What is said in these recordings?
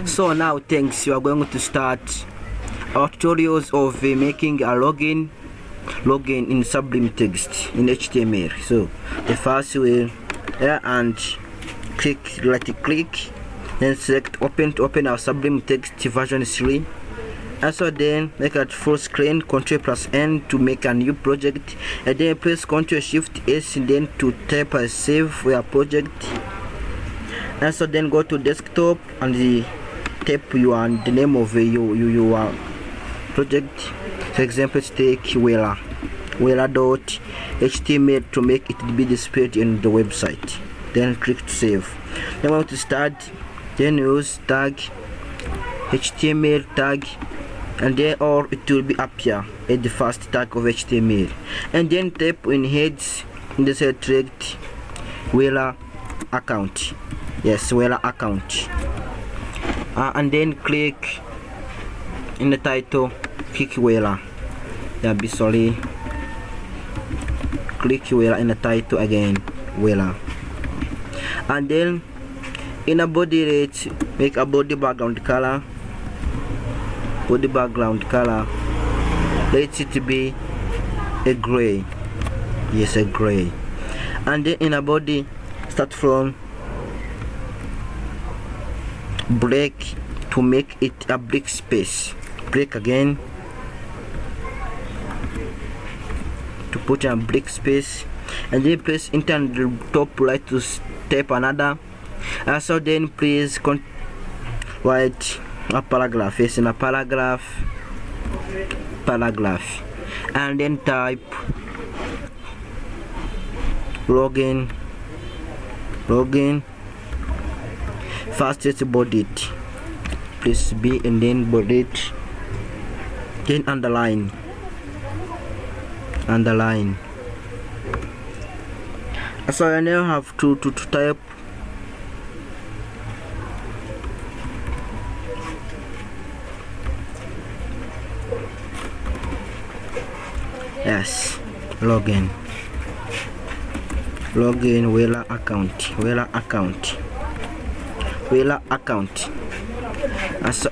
So now thanks, we are going to start our tutorials of making a login in Sublime Text in HTML. So the first way, and right click, then select open to open our Sublime Text version 3. And so then make it full screen, Ctrl+N to make a new project, and then press Ctrl+Shift+S and then to type and save your project. And so then go to desktop and type the name of your project. For example, take wela.html to make it be displayed in the website. Then click to save. Then I want to start, then use tag HTML tag, and then or it will be up here at the first tag of HTML, and then type in heads in the select Wela account. Yes, Wela account, and then click in the title, click Wela. Click Wela in the title again, Wela, and then in a body rate, make a body background color. Let it be a gray. Yes, a gray. And then in a body, start from break to make it a break space. Break again to put a break space, and then press enter on the top right to type another. And so then please write a paragraph. Yes, in a paragraph, and then type login. First it's body it, please B, and then body it, then underline. So I now have to type yes, login Wela account.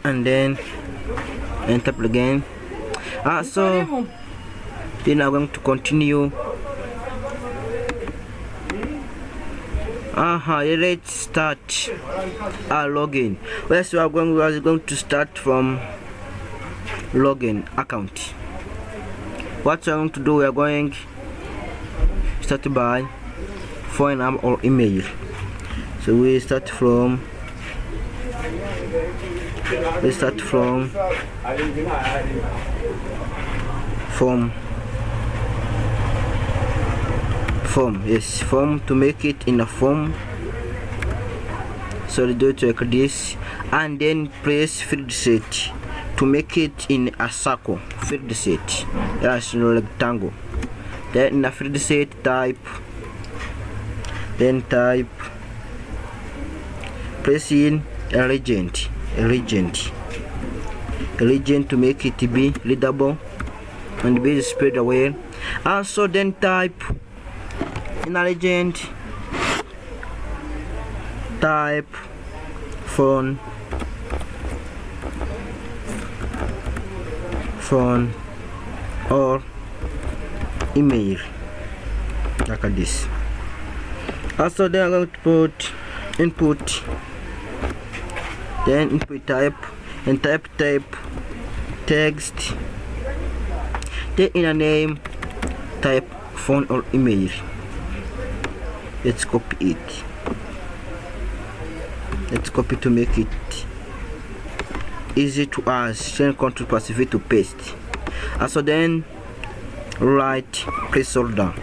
And then enter again. So then I'm going to continue. Let's start our login. Well, so we are going to start from login account. What we're going to do, we are going to start by phone number or email. So we start from form. Yes, form, to make it in a form. So do it like this, and then press field set to make it in a circle. Field set, yes, no rectangle. Then in a field set, type press in a legend to make it be readable and be spread away. Also then type in a legend, type phone or email, like this. Also then I'm going to put input, then input type, and type text, then in a name type phone or email. Let's copy it. To make it easy to us. Then Ctrl+V to paste. Also then write placeholder,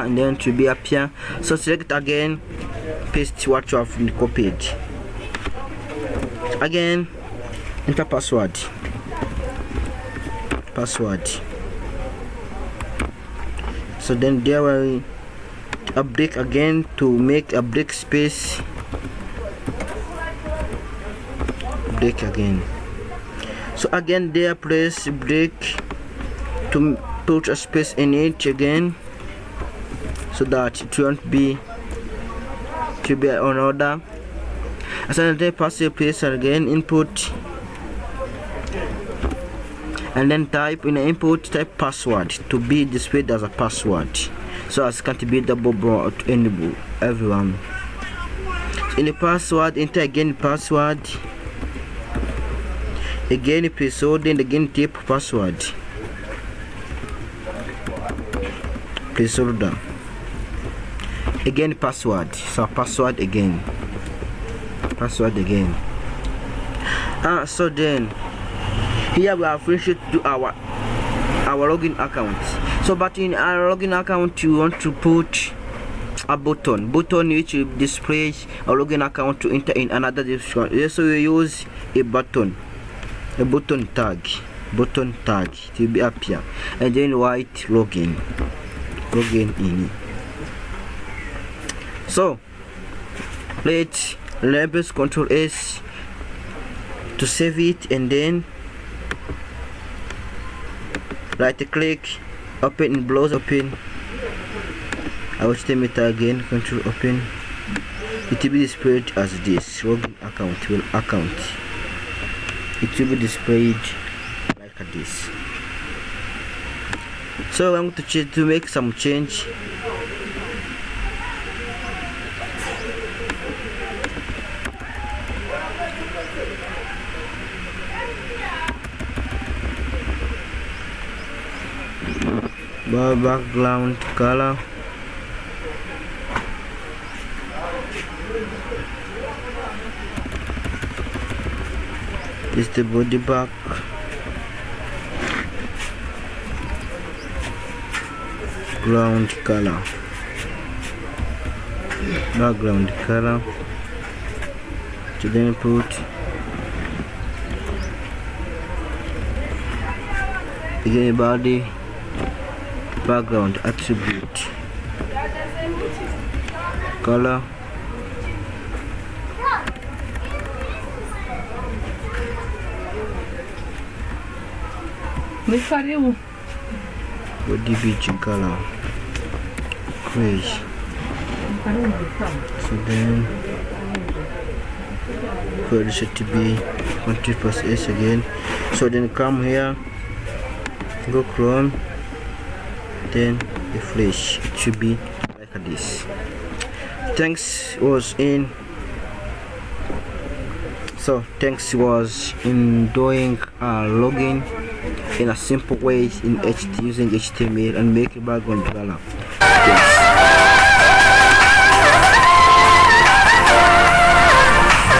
and then to be up here. So select again, paste what you have copied. Again, enter password. So then there will a break again to make a break space. Again. So again there press break to put a space in it again, so that it won't be to be on order. So then passive place again input, and then type in the input, type password to be displayed as a password, so as can't be double brought to everyone. So in the password, enter again password, again placeholder, again type password, placeholder, again password, so password again, password again. So then here we are finished to do our login account. So but in our login account you want to put a button which will display a login account to enter in another description. So we use a button tag to be up here, and then write login in. So let's press Ctrl S to save it, and then right click, open in browser, open HTML again, Ctrl open. It will be displayed as this login account. It will be displayed like this. So I'm going to make some change. Background color, is the body background color, to then put again body background attribute color, body beach color, crazy. So then for this to be 20% again. So then come here, go Chrome, then refresh. It should be like this. Thanks was in doing login in a simple way in using HTML and make a background color.